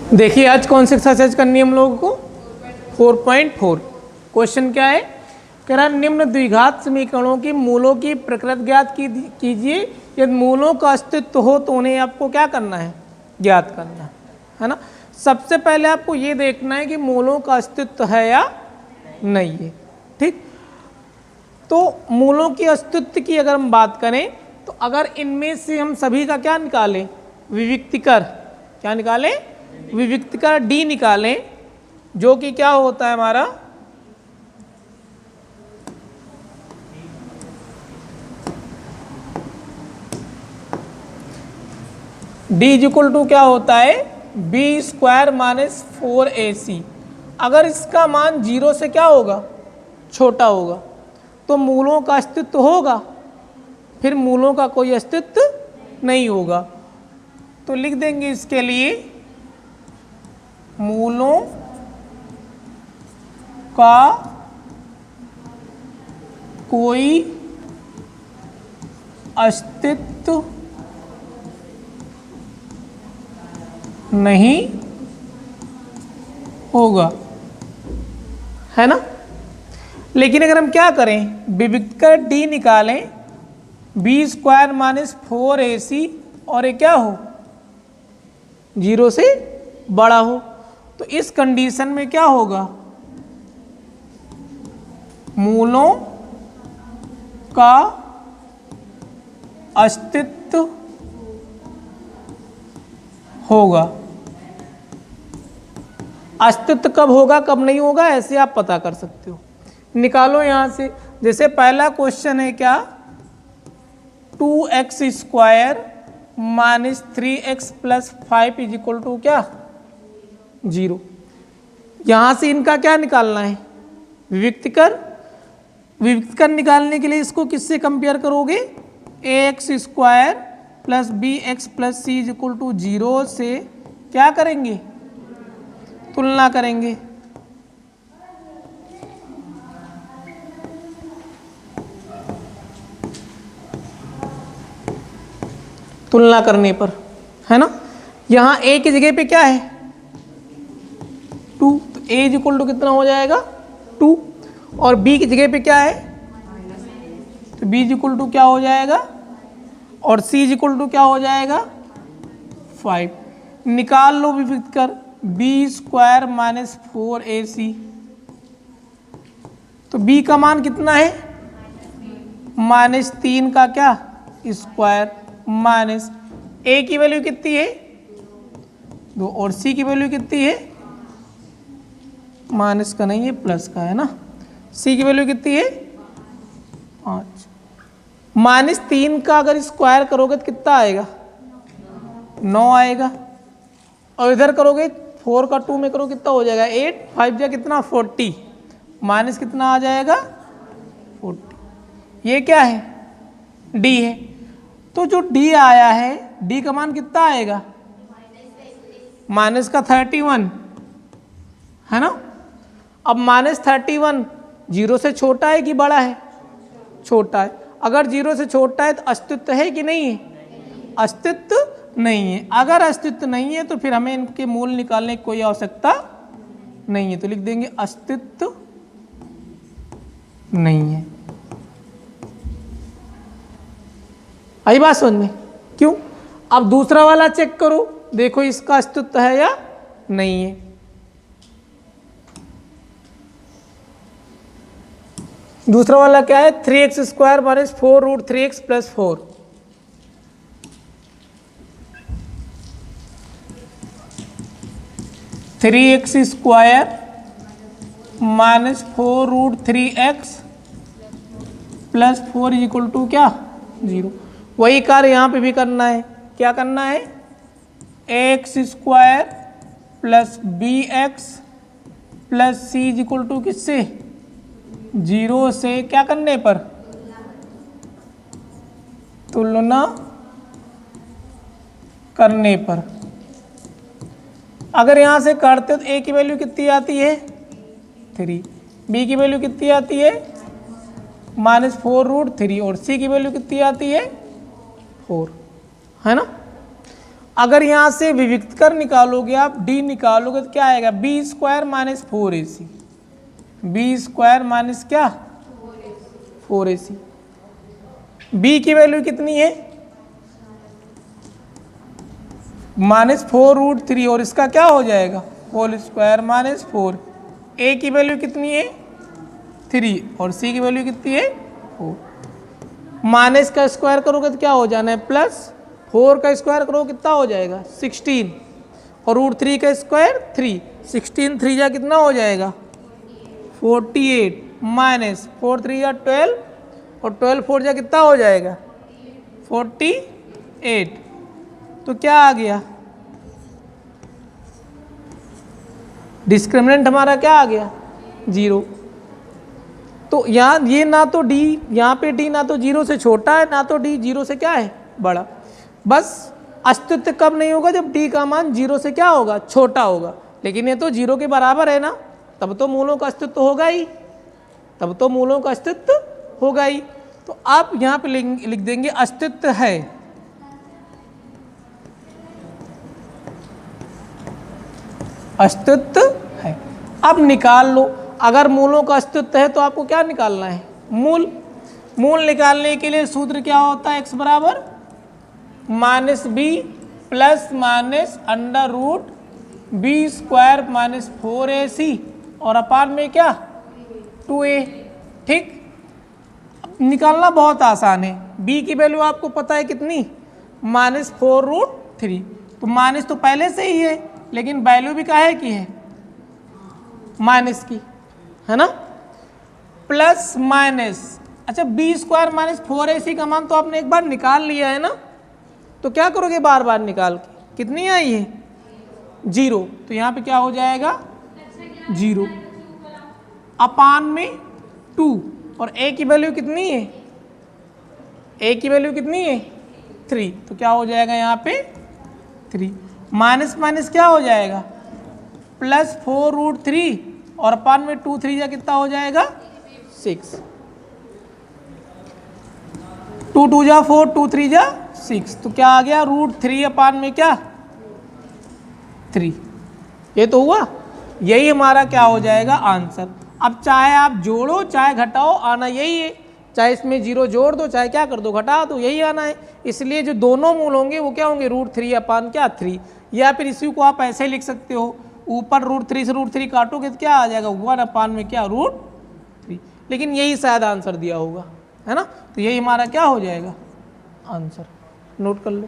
देखिए आज कौन सी एक्सरसाइज करनी है हम लोगों को 4.4। क्वेश्चन क्या है, कह रहा निम्न द्विघात समीकरणों की मूलों की प्रकृति ज्ञात कीजिए। यदि मूलों का अस्तित्व हो तो उन्हें आपको क्या करना है, ज्ञात करना है ना। सबसे पहले आपको ये देखना है कि मूलों का अस्तित्व है या नहीं है। ठीक, तो मूलों के अस्तित्व की अगर हम बात करें तो अगर इनमें से हम सभी का क्या निकालें, विविक्तिकर, क्या निकालें, विविक्तिकर डी निकालें, जो कि क्या होता है हमारा d इक्वल टू क्या होता है बी स्क्वायर माइनस 4ac। अगर इसका मान 0 से क्या होगा, छोटा होगा, तो मूलों का अस्तित्व होगा, फिर मूलों का कोई अस्तित्व नहीं होगा। तो लिख देंगे इसके लिए मूलों का कोई अस्तित्व नहीं होगा, है ना। लेकिन अगर हम क्या करें, विविक्तिकर डी निकालें, बी स्क्वायर माइनस 4ac और ये क्या हो 0 से बड़ा हो, तो इस कंडीशन में क्या होगा, मूलों का अस्तित्व होगा। अस्तित्व कब होगा कब नहीं होगा ऐसे आप पता कर सकते हो, निकालो यहां से। जैसे पहला क्वेश्चन है क्या, 2x square minus 3x plus 5 is equal to क्या 0। यहां से इनका क्या निकालना है, विविक्तिकर। विविक्तिकर निकालने के लिए इसको किससे कंपेयर करोगे, ax square plus bx plus c is equal to 0 से क्या करेंगे, तुलना करेंगे। तुलना करने पर, है ना, यहां a की जगह पे क्या है 2, तो a इज इक्वल टू कितना हो जाएगा 2, और b की जगह पे क्या है, तो b इज इक्वल टू क्या हो जाएगा, और c इज इक्वल टू क्या हो जाएगा 5। निकाल लो विविक्तिकर, b स्क्वायर माइनस 4ac, तो b का मान कितना है -3 का क्या स्क्वायर, माइनस a की वैल्यू कितनी है 2 और c की वैल्यू कितनी है, माइनस का नहीं है प्लस का है ना, c की वैल्यू कितनी है 5। -3 का अगर स्क्वायर करोगे तो कितना आएगा 9 आएगा, और इधर करोगे 4 का 2 में करो कितना हो जाएगा 8, 5 जा कितना 40, माइनस कितना आ जाएगा 40। ये क्या है d है, तो जो d आया है d का मान कितना आएगा माइनस का 31, है ना। अब -31 0 से छोटा है कि बड़ा है, छोटा है। अगर 0 से छोटा है तो अस्तित्व है कि नहीं है, अस्तित्व नहीं है। अगर अस्तित्व नहीं है तो फिर हमें इनके मूल निकालने की कोई आवश्यकता नहीं है, तो लिख देंगे अस्तित्व नहीं है। आई बात समझ में, क्यों। अब दूसरा वाला चेक करो, देखो इसका अस्तित्व है या नहीं है। दूसरा वाला क्या है, 3x square minus 4 root 3x plus 4। Three x square minus 4 root 3x plus 4 is equal to क्या 0। वही कार्य यहाँ पे भी करना है, क्या करना है, x square plus b x plus c is equal to किससे 0 से क्या करने पर, तुलना करने पर। अगर यहां से करते तो a की वैल्यू कितनी आती है 3, b की वैल्यू कितनी आती है -4 रूट 3 और c की वैल्यू कितनी आती है 4, है ना। अगर यहाँ से विविक्त कर निकालोगे आप, डी निकालोगे तो क्या आएगा, b square minus 4ac, b square minus क्या 4ac। बी की वैल्यू कितनी है -4√3 और इसका क्या हो जाएगा होल स्क्वायर -4। ए की वैल्यू कितनी है 3 और सी की वैल्यू कितनी है 4। माइनस का स्क्वायर करोगे तो क्या हो जाना है प्लस, 4 का स्क्वायर करो कितना हो जाएगा 16 और √3 का स्क्वायर 3, 16 3 जा कितना हो जाएगा 48 माइनस 4 3 जा 12 और 12 4 जा कितना हो जाएगा 48। तो क्या आ गया डिस्क्रिमिनेंट हमारा क्या आ गया 0। तो यहाँ ये ना तो डी, यहाँ पे डी ना तो 0 से छोटा है ना तो डी 0 से क्या है बड़ा। बस अस्तित्व कब नहीं होगा जब डी का मान 0 से क्या होगा छोटा होगा, लेकिन ये तो 0 के बराबर है ना, तब तो मूलों का अस्तित्व होगा ही, तब तो मूलों का अस्तित्व होगा ही। तो आप यहाँ पे लिख देंगे अस्तित्व है, अस्तित्व है। अब निकाल लो, अगर मूलों का अस्तित्व है तो आपको क्या निकालना है मूल। मूल निकालने के लिए सूत्र क्या होता है x बराबर -b plus minus √b² -4ac और अपान में क्या 2a। ठीक, निकालना बहुत आसान है। b की वैल्यू आपको पता है कितनी -4√3, तो माइनस तो पहले से ही है लेकिन वैल्यू भी काहे की है माइनस की, है ना, प्लस माइनस। अच्छा b² -4ac का मान तो आपने एक बार निकाल लिया है ना, तो क्या करोगे बार बार निकाल के, कितनी आई है 0, तो यहाँ पे क्या हो जाएगा 0 अपान में 2 और a की वैल्यू कितनी है, a की वैल्यू कितनी है 3, तो क्या हो जाएगा यहाँ पे 3 माइनस माइनस क्या हो जाएगा +4√3 और अपान में 2 3 जा कितना हो जाएगा 6, 2 2 जा 4 2 3 जा 6, तो क्या आ गया √3 अपान में क्या 3। ये तो हुआ, यही हमारा क्या हो जाएगा आंसर। अब चाहे आप जोड़ो चाहे घटाओ आना यही है, चाहे इसमें 0 जोड़ दो चाहे क्या कर दो घटा दो, यही आना है। इसलिए जो दोनों मूल होंगे वो क्या होंगे √3 अपान क्या 3, या फिर इसी को आप ऐसे लिख सकते हो, ऊपर √3 से √3 काटोगे तो क्या आ जाएगा 1 अपान में क्या √3, लेकिन यही शायद आंसर दिया होगा, है ना। तो यही हमारा क्या हो जाएगा आंसर, नोट कर लो।